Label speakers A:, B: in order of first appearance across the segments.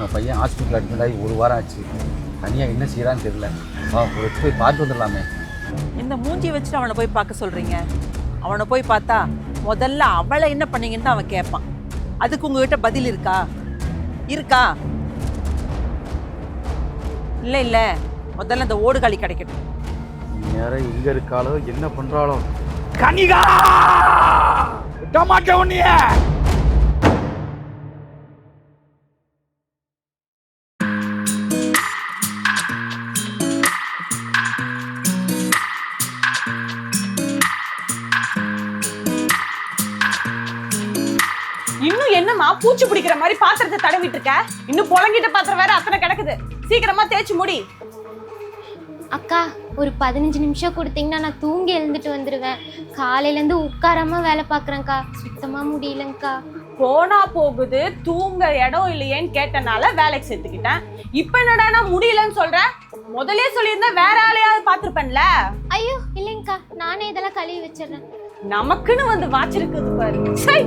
A: உங்கள் பையன் hospital admit ஆகி 1 வாரம் ஆச்சு. தனியாக என்ன செய்கிறான்னு தெரியல. ஒரு போய் பார்த்து வந்துடலாமே.
B: இந்த மூஞ்சி வச்சுட்டு அவனை போய் பார்க்க சொல்கிறீங்க? அவனை போய் பார்த்தா முதல்ல அவளை என்ன பண்ணீங்கன்னு தான் அவன் கேட்பான். அதுக்கு உங்ககிட்ட பதில் இருக்கா? இல்லை இல்லை, முதல்ல இந்த ஓடுகாலி கிடைக்கட்டும்.
A: நேரம் எங்கே இருக்காளோ என்ன பண்ணுறாளோ.
C: கனிகா டமாட்டோ ஒன்னிய
D: இன்னும் என்னமா பூச்சி பிடிக்கிற மாதிரி பாத்திரத்தை தடவிட்டு இருக்க? இன்னும் புழங்கிட்ட பாத்திரம் வேற அத்தனை கிடக்குது. சீக்கிரமா தேய்ச்சி முடி.
E: அக்கா ஒரு 15 நிமிஷம் கொடுத்தீங்கன்னா நான் தூங்கி எழுந்துட்டு வந்துடுவேன். காலையிலேருந்து உட்காராம வேலை பார்க்குறேங்க்கா, சுத்தமாக முடியலங்க்கா.
D: போனா போகுது, தூங்க இடம் இல்லையேன்னு கேட்டனால வேலைக்கு சேர்த்துக்கிட்டேன். இப்ப என்னடா முடியலன்னு சொல்ற? முதலே சொல்லியிருந்தா வேற ஆளையாவது பாத்துருப்பேன்ல.
E: ஐயோ இல்லைங்கக்கா, நானே இதெல்லாம் கழுவி வச்சிடுறேன்.
D: நமக்குன்னு வந்து வாச்சிருக்குது பாரு. சை.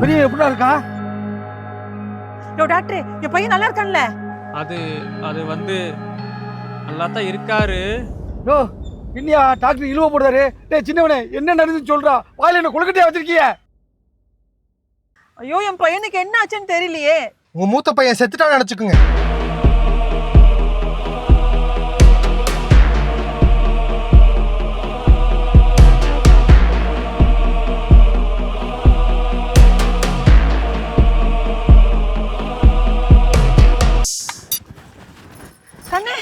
C: பெரிய எப்படா இருக்கா?
B: டாக்டர், என் பையன் நல்லா இருக்கான்ல?
F: அது வந்து நல்லா தான் இருக்காரு.
C: இன்னியா டாக்டர் இழுவ போடுறாரு. டேய் சின்னவனே, என்ன நடந்துன்னு சொல்றா. வாயில என்ன கொழுக்கட்டையா வச்சிருக்கிய?
B: ஐயோ, என் பையனுக்கு என்ன ஆச்சுன்னு தெரியலையே.
G: உங்க மூத்த பையன் செத்துட்டான்னு நினைச்சுக்குங்க.
B: கண்ணே,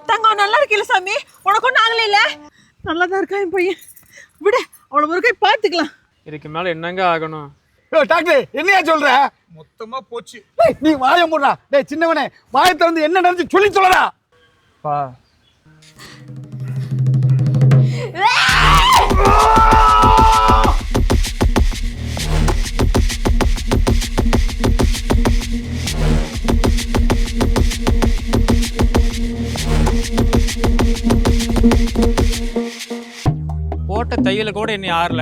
B: தங்கம் நல்லா இருக்கீல சாமி? உனக்கு ஒன்றும் ஆகல இல்ல? நல்லா தான் இருக்கா என் பையன். விடு, அவனை ஒரு கை பார்த்துக்கலாம்.
F: இதுக்கு மேல என்னங்க ஆகணும்?
C: டாக்டர் என்னையா சொல்ற?
G: மொத்தமா போச்சு.
C: நீ வாயை மூடுறா. டேய் சின்னவனே, வாயை திறந்து என்ன நடந்துச்சு சொல்லி சொல்லடா.
F: பா போட்ட தையல கூட என்னை ஆறல,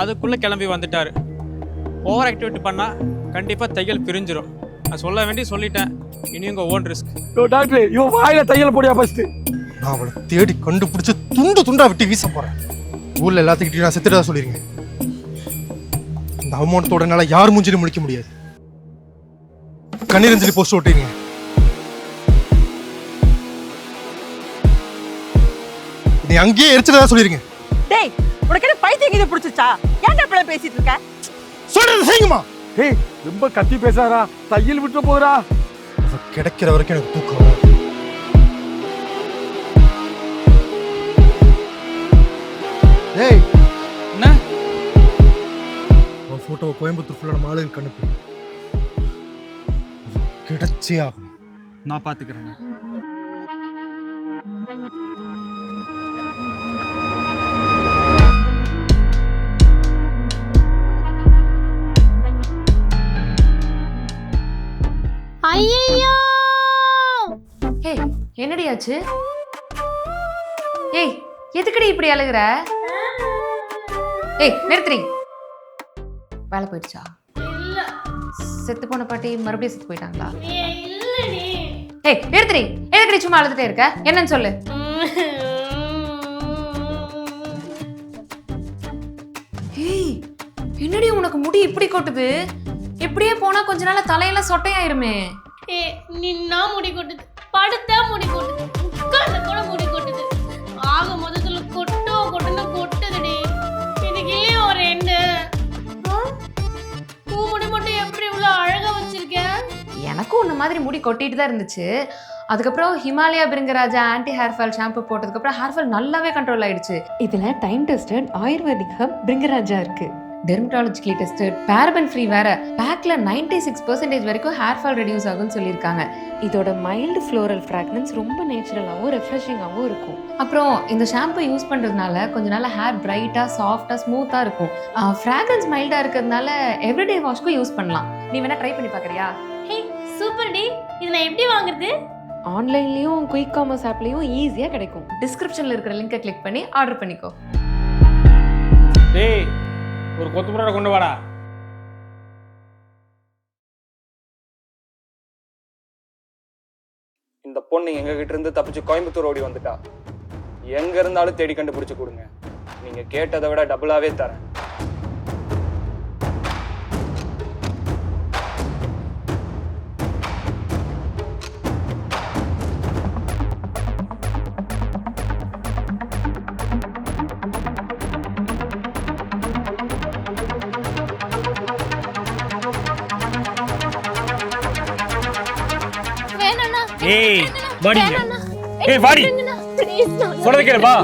F: அதுக்குள்ளே கிளம்பி வந்துட்டாரு. ஓவர் ஆக்டிவிட்டி பண்ணால் கண்டிப்பாக தையல் பிரிஞ்சிடும். நான் சொல்ல வேண்டி சொல்லிட்டேன். இனி உங்கள் ஓன் ரிஸ்க்.
C: டாக்டர், இவன் வாயில தையல் போடியா ஃபர்ஸ்ட்.
G: நான் அவளை தேடி கண்டுபிடிச்சு துண்டா விட்டு வீச போறேன். ஊர்ல எல்லாத்துக்கிட்டையும் நான் செத்துட்டதா சொல்லிருங்க. இந்த அவமானத்தோட என்னால யார் மூஞ்சிலும் முடிக்க முடியாது. கண்ணீரஞ்சலி போஸ்ட் ஓட்டிருங்க. நீ அங்கேயே எரிச்சதா சொல்லிருங்க.
B: டேய், உனக்கு என்ன பைத்தியம் இது பிடிச்சிச்சா? ஏன்டா இப்படி பேசிட்டு இருக்க?
G: சொல்றது செய்யுமா.
C: ஏய், ரொம்ப கத்தி பேசாதடா. தையல் விட்டு போறா.
G: கிடைக்கிற வரைக்கும் எனக்கு தூக்கம். ஏய்,
F: என்ன?
G: உன் போட்டோவை கோயம்புத்தூர் ஃபுல்லான மாலுக்கு அனுப்பு. கிடைச்சே ஆகும்.
F: நான் பார்த்துக்கிறேன்.
E: ஐயோ,
H: ஏய் என்னடி ஆச்சு? ஏய் எதுக்குடி இப்படி அழுகுற? ஏய் நிறுத்துறீ. வேலை போயிடுச்சா?
E: இல்ல.
H: செத்து போன பாட்டி மறுபடியும் செத்து போயிட்டாங்களா?
E: இல்லடி.
H: ஏய் நிறுத்துறீ. எதுக்குடி சும்மா அழுதுட்டே இருக்க? என்னன்னு சொல்லு. ஏய் என்னடி உனக்கு முடி இப்படி கொட்டுது? இப்படியே போனா கொஞ்ச நாள தலையெல்லாம் சொட்டையாயிருமே.
E: நின்னா முடி கொட்டுது, படுத்தா முடி கொட்டுது, உட்கார்ந்து கூட முடி கொட்டுது. ஆக மொத்தத்துல கொட்டுன்னு கொட்டுதுடி. இதுக்கு இல்லையே ஒரு எண்டு. பூ முடி மட்டும் எப்படி இவ்வளவு அழகா வச்சிருக்கேன்?
H: எனக்கும் உன்ன மாதிரி முடி கொட்டிட்டு தான் இருந்துச்சு. அதுக்கப்புறம் Himalaya Bhringraja anti hair fall shampoo போட்டதுக்கப்புறம் ஹேர் ஃபால் நல்லாவே கண்ட்ரோல் ஆயிடுச்சு.
I: இதில் time tested Ayurvedic herb Bhringraja இருக்குது.
H: டெர்மட்டாலஜிக்கலி டெஸ்டட், பேரபன் ஃப்ரீ வேற. பேக்ல 96% வரைக்கும் ஹேர் ஃபால் ரெடியூஸ் ஆகும்னு சொல்லியிருக்காங்க. இதோட மைல்டு ஃப்ளோரல் ஃப்ராக்ரன்ஸ் ரொம்ப நேச்சுரலாகவும் ரெஃப்ரெஷிங்காகவும் இருக்கும். அப்புறம் இந்த ஷாம்பு யூஸ் பண்ணுறதுனால கொஞ்ச நாள் ஹேர் பிரைட்டாக சாஃப்டாக ஸ்மூத்தாக இருக்கும். ஃப்ராக்ரன்ஸ் மைல்டாக இருக்கிறதுனால எவ்ரிடே வாஷ்க்கும் யூஸ் பண்ணலாம். நீ வேணா ட்ரை பண்ணி பார்க்குறியா?
E: ஹே சூப்பர் டி. இது நான் எப்படி வாங்குறது?
H: ஆன்லைன்லேயும் குயிக் காமர்ஸ் ஆப்லேயும் ஈஸியாக கிடைக்கும். டிஸ்கிரிப்ஷனில் இருக்கிற லிங்கை கிளிக் பண்ணி ஆர்டர் பண்ணிக்கோ.
F: டேய் ஒரு கொத்து புரோட்டா கொண்டு வாடா.
I: இந்த பொண்ணு எங்ககிட்ட இருந்து தப்பிச்சு கோயம்புத்தூர் ஓடி வந்துட்டா. எங்க இருந்தாலும் தேடி கண்டுபிடிச்சு கொடுங்க. நீங்க கேட்டதை விட டபுளாவே தரேன்.
E: வேணாண்ணா.
F: ஏய் வாடி.
E: வேணாண்ணா.
F: ஏய் வாடி.
E: ப்ளீஸ் நான்
F: சொல்றத கேளு வா.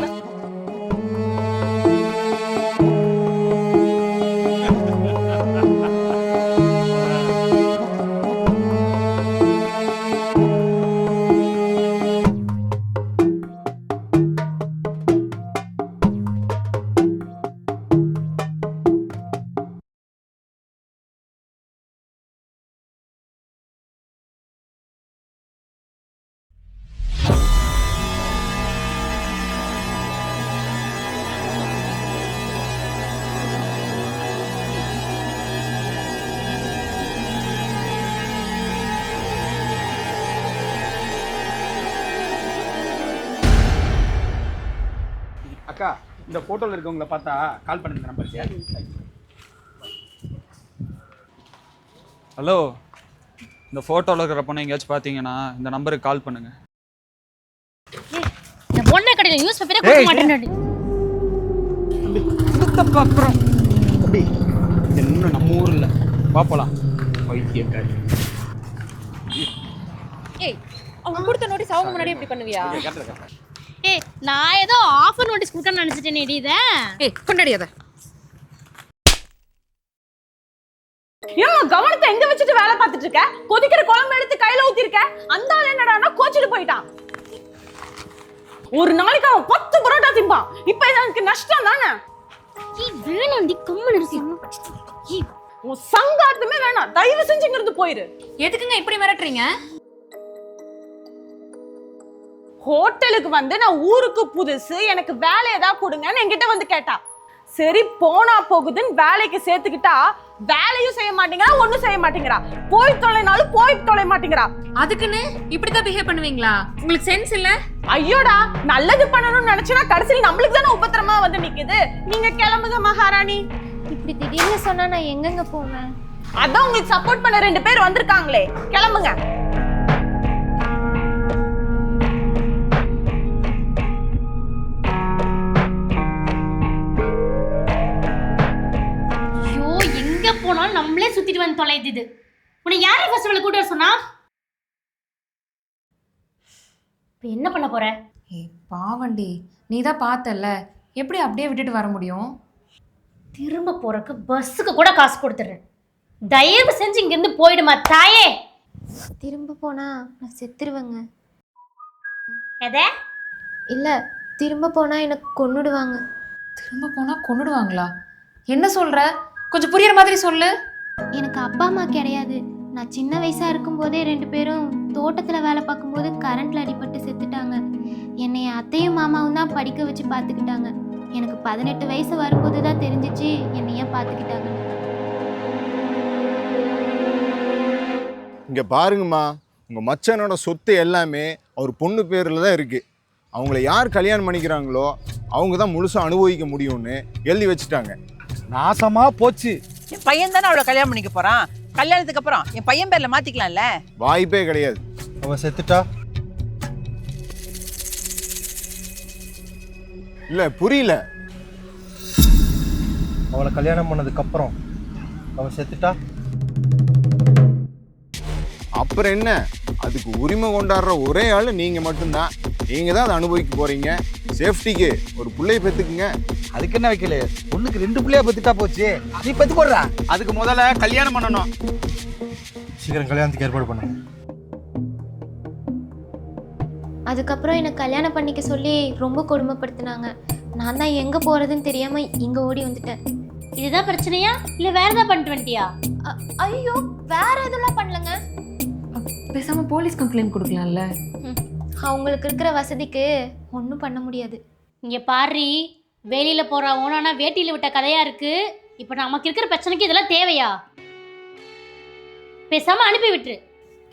C: அக்கா, இந்த போட்டோல இருக்கவங்கள பார்த்தா கால் பண்ணுங்க நம்பருக்கு.
I: ஹலோ, இந்த போட்டோல இருக்கிற பொண்ணை எங்கேயாச்சும் பார்த்தீங்கன்னா இந்த நம்பருக்கு கால் பண்ணுங்க.
E: இந்த பொண்ணை கடையில நியூஸ் பேப்பரே கொடுக்க மாட்டேன்டி.
C: அப்புறம் அப்படி என்ன நம்ம ஊர்ல வா போலாம். வைத்தியக்காரி.
H: ஏய், அவங்க கொடுத்த நோட்டீஸ் அவங்க முன்னாடி இப்படி பண்ணுவியா?
E: ஏய் நான் ஏதோ ஆஃபர் நோட்டீஸ் கொடுக்கணும்னு நினைச்சிட்டேனேடி இத.
H: ஏய் கொண்டாடி அத.
D: ஏன் கவனத்தை எங்க வச்சுட்டு வேலை பார்த்துட்டு இருக்க? கொதிக்கிற குழம்பு எடுத்து கையில ஊத்தி இருக்க. அந்த ஆள் என்னடானா கோச்சிட்டு போயிட்டான். ஒரு நாளைக்கு அவன் 10 பரோட்டா திம்பான். இப்போ எனக்கு நஷ்டம் தானே.
E: ஏய் வேணும்டி கம்மன் இருக்கு. ஏய்
D: உன் சங்காத்தமே வேணாம். தயவு செஞ்சு இங்க இருந்து போயிரு.
H: எதுக்குங்க இப்படி மிரட்டுறீங்க?
D: ஹோட்டலுக்கு வந்து நான் ஊருக்கு புதுசு, எனக்கு வேலை ஏதாவது கொடுங்கன்னு என்கிட்ட வந்து கேட்டா. சரி போனா போகுதுன்னு வேலைக்கு சேர்த்துக்கிட்டா வேலையும் செய்ய மாட்டேங்கிறா, ஒண்ணும் செய்ய மாட்டேங்கிறா. போய் தொலைனாலும் போய் தொலை மாட்டேங்கிறா.
H: அதுக்குன்னு இப்படிதான் பிஹேவ் பண்ணுவீங்களா? உங்களுக்கு சென்ஸ் இல்ல?
D: ஐயோடா, நல்லது பண்ணணும்னு நினைச்சா கடைசியில் நம்மளுக்கு தானே உபத்திரமா வந்து நிக்குது. நீங்க கிளம்புங்க மகாராணி.
E: இப்படி திடீர்னு சொன்னா நான் எங்கங்க போவேன்?
D: அதான் உங்களுக்கு சப்போர்ட் பண்ண 2 பேர் வந்திருக்காங்களே, கிளம்புங்க.
E: போனாலும் நம்மளே சுத்திட்டு வந்து தொலையுது. உன்னை யாரை ஃபெஸ்டிவல் கூட்டி வர சொன்னா? இப்போ என்ன பண்ண போற?
H: ஏய் பாவண்டி, நீ தான் பார்த்தல, எப்படி அப்படியே விட்டுட்டு வர முடியும்?
E: திரும்ப போறதுக்கு பஸ்ஸுக்கு கூட காசு கொடுத்துறேன். தயவு செஞ்சு இங்க இருந்து போயிடுமா தாயே.
J: திரும்ப போனா நான் செத்துருவேங்க.
E: எதே?
J: இல்ல, திரும்ப போனா எனக்கு கொன்னுடுவாங்க.
H: திரும்ப போனா கொன்னுடுவாங்களா? என்ன சொல்ற? கொஞ்சம் புரியுற மாதிரி சொல்லு.
J: எனக்கு அப்பா அம்மா கிடையாது. நான் சின்ன வயசா இருக்கும்போதே 2 பேரும் தோட்டத்துல வேலை பார்க்கும்போது கரண்ட்ல அடிபட்டு செத்துட்டாங்க. என்னை அத்தையும் மாமாவும் தான் படிக்க வச்சு பார்த்துக்கிட்டாங்க. எனக்கு 18 வயசு வரும்போது தான் தெரிஞ்சிச்சு என்னைய பார்த்துக்கிட்டாங்க.
K: இங்கே பாருங்கம்மா, உங்கள் மச்சனோட சொத்து எல்லாமே அவர் பொண்ணு பேரில் தான் இருக்குது. அவங்கள யார் கல்யாணம் பண்ணிக்கிறாங்களோ அவங்க தான் முழுசாக அனுபவிக்க முடியும்னு எழுதி வச்சுட்டாங்க.
C: நாசமா போச்சு.
B: என் பையன் தானே அவளை கல்யாணம் பண்ணிக்க போறான். கல்யாணத்துக்கு அப்புறம் என் பையன் பேர்ல மாத்திக்கலாம்ல.
K: வாய்ப்பே கிடையாது.
G: அவன் செத்துட்டா?
K: இல்லை புரியல.
G: அவளை கல்யாணம் பண்ணதுக்கு அப்புறம் அவன் செத்துட்டா?
K: அப்புறம் என்ன, அதுக்கு உரிமை கொண்டாடுற ஒரே ஆள் நீங்கள் மட்டும்தான். நீங்கள் தான் அதை அனுபவிக்க போகிறீங்க. சேஃப்டிக்கு ஒரு பிள்ளையை பெற்றுக்குங்க.
C: அதுக்கு என்ன வைக்கல, பொண்ணுக்கு 2 பிள்ளையா பத்துட்டா போச்சு, நீ பத்து போடுறா.
L: அதுக்கு முதல்ல கல்யாணம் பண்ணணும்.
G: சீக்கிரம் கல்யாணத்துக்கு ஏற்பாடு பண்ணுங்க.
J: அதுக்கப்புறம் எனக்கு கல்யாணம் பண்ணிக்க சொல்லி ரொம்ப கொடுமைப்படுத்தினாங்க. நான் தான் எங்கே போகிறதுன்னு தெரியாமல் இங்கே ஓடி வந்துட்டேன்.
E: இதுதான் பிரச்சனையா இல்ல வேற ஏதாவது பண்ணிட்டு வந்துட்டியா?
J: ஐயோ, வேற எதுவும் பண்ணலங்க.
H: பேசாமல் போலீஸ் கம்ப்ளைண்ட் கொடுக்கலாம்ல.
J: அவங்களுக்கு இருக்கிற வசதிக்கு ஒன்றும் பண்ண முடியாது.
E: இங்க பாரு, வேலியில போற ஓனானா வேட்டியில விட்ட கதையா இருக்கு. இப்ப நமக்கு இருக்கிற பிரச்சனைக்கு இதெல்லாம் தேவையா? பேசாம அனுப்பி விட்டுரு.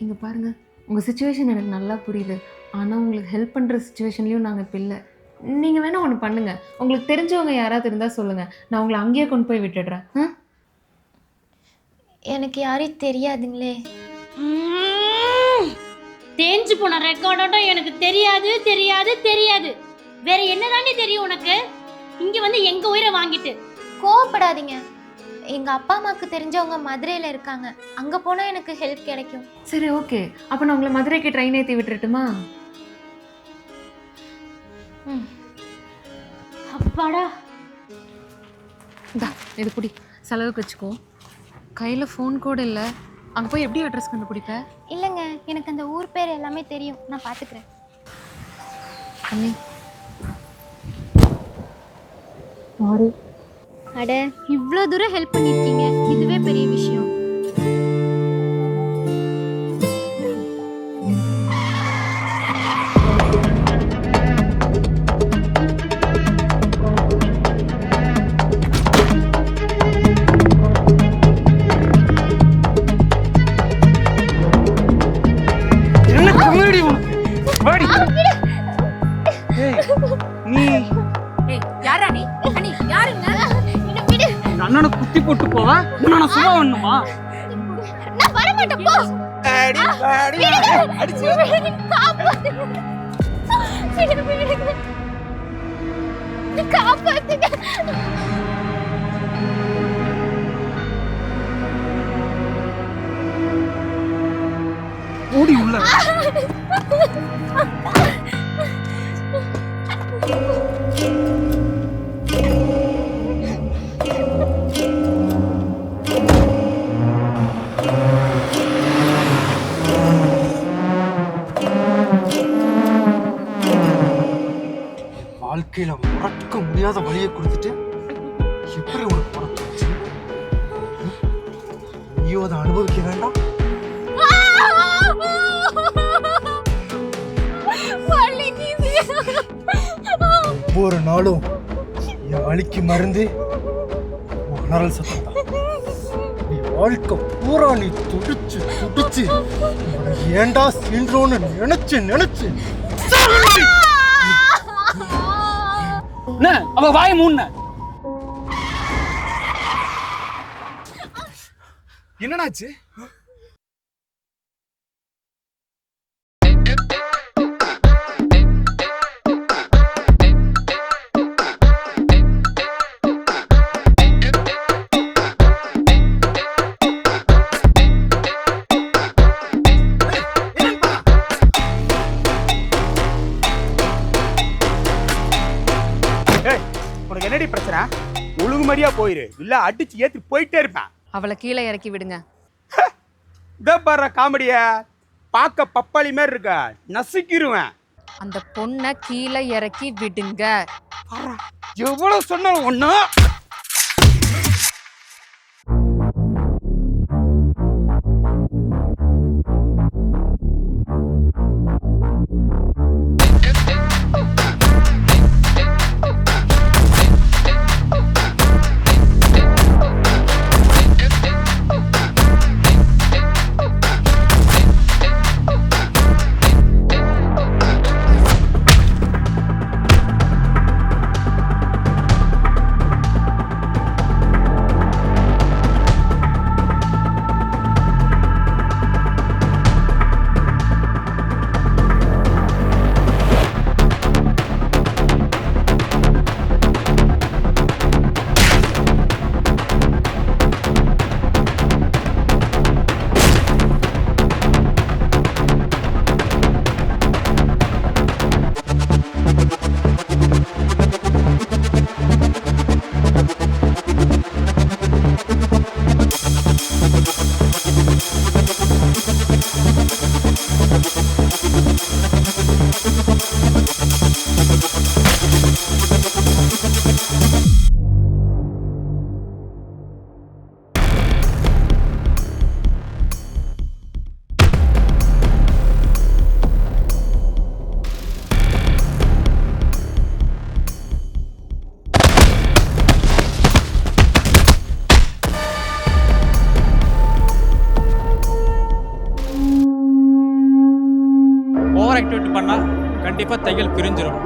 H: இங்கே பாருங்கள், உங்கள் சுச்சுவேஷன் எனக்கு நல்லா புரியுது. ஆனால் உங்களுக்கு ஹெல்ப் பண்ணுற சுச்சுவேஷன்லேயும் நாங்கள் இப்போ இல்லை. நீங்கள் வேணால் ஒன்று பண்ணுங்கள், உங்களுக்கு தெரிஞ்சவங்க யாராவது இருந்தால் சொல்லுங்கள், நான் உங்களை அங்கேயே கொண்டு போய் விட்டுடுறேன்.
J: எனக்கு யாரையும் தெரியாதுங்களே.
E: தேஞ்சு போன ரெக்கார்டோட்டம் எனக்கு தெரியாது தெரியாது தெரியாது. வேற என்னதானே தெரியும் உனக்கு? இங்க வந்து எங்க உயிரை வாங்கிட்டு.
J: கோவப்படாதீங்க, எங்கள் அப்பா அம்மாவுக்கு தெரிஞ்சவங்க மதுரையில் இருக்காங்க, அங்கே போனால் எனக்கு ஹெல்ப் கிடைக்கும்.
H: சரி, ஓகே. அப்போ நான் உங்களை மதுரைக்கு ட்ரெயின் ஏற்றி விட்டுட்டுமா?
E: அப்பாடா,
H: இது குடி, செலவுக்கு வச்சுக்கோ. கையில் ஃபோன் கூட இல்லை, அங்கே போய் எப்படி அட்ரஸ் கண்டுபிடிப்ப?
J: இல்லைங்க, எனக்கு அந்த ஊர் பேர் எல்லாமே தெரியும், நான் பார்த்துக்கிறேன்.
H: அண்ணி,
J: அட, இவ்வளோ தூரம் ஹெல்ப் பண்ணியிருக்கீங்க, இதுவே பெரிய விஷயம்.
C: என்ன கமெடி உனக்கு? வாடி. நீ
H: யாரா நீ? அண்ணி, யாருங்க?
C: அண்ணனை குத்தி போட்டு போவா, உன்னை சும்மா பண்ணுமா?
J: நான் வர மாட்டேன், போ.
C: அடி அடி அடிச்சு
J: காப்பாத்துங்க.
C: ஓடி உள்ள.
G: வாழ்க்கையில மறக்க முடியாத வழியை கொடுத்துட்டு எப்படி உனக்கு மறந்துச்சு? நீயோ அதை அனுபவிக்க வேண்டாம்? ஒவ்வொரு நாளும் என் வலிக்கு மருந்து உணரல் சத்தம் தான். நீ வாழ்க்கை பூரா நீ துடிச்சு துடிச்சு உன்னை ஏண்டா சீன்றோன்னு நினைச்சு
C: அவ வாய மூணு. என்னடாச்சு? என்னடி பிரச்சனை? ஒழுங்கு மாதிரியா போயிரு, இல்ல அடிச்சு ஏத்தி போயிட்டே இருப்பேன்.
H: அவளை கீழே இறக்கி விடுங்க.
C: இத பாரு காமெடிய, பார்க்க பப்பாளி மாதிரி இருக்க, நசுக்கிடுவேன்.
H: அந்த பொண்ணை கீழே இறக்கி விடுங்க.
C: எவ்வளவு சொன்ன ஒண்ணு.
F: ஓவர் ஆக்டிவிட்டி பண்ணால் கண்டிப்பாக தையல் பிரிஞ்சிடும்.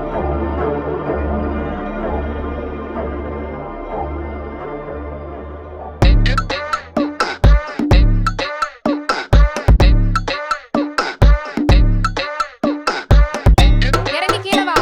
H: இறங்கி கீழே வா.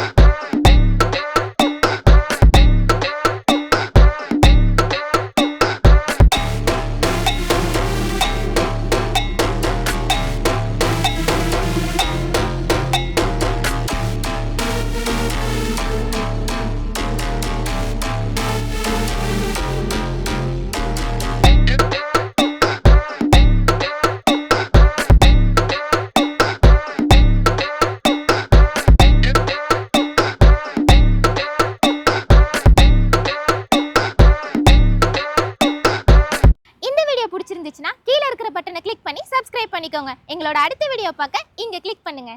J: பிடிச்சிருந்துச்சுன்னா கீழே இருக்கிற பட்டனை கிளிக் பண்ணி சப்ஸ்கிரைப் பண்ணிக்கோங்க. எங்களோட அடுத்த வீடியோ பார்க்க இங்க கிளிக் பண்ணுங்க.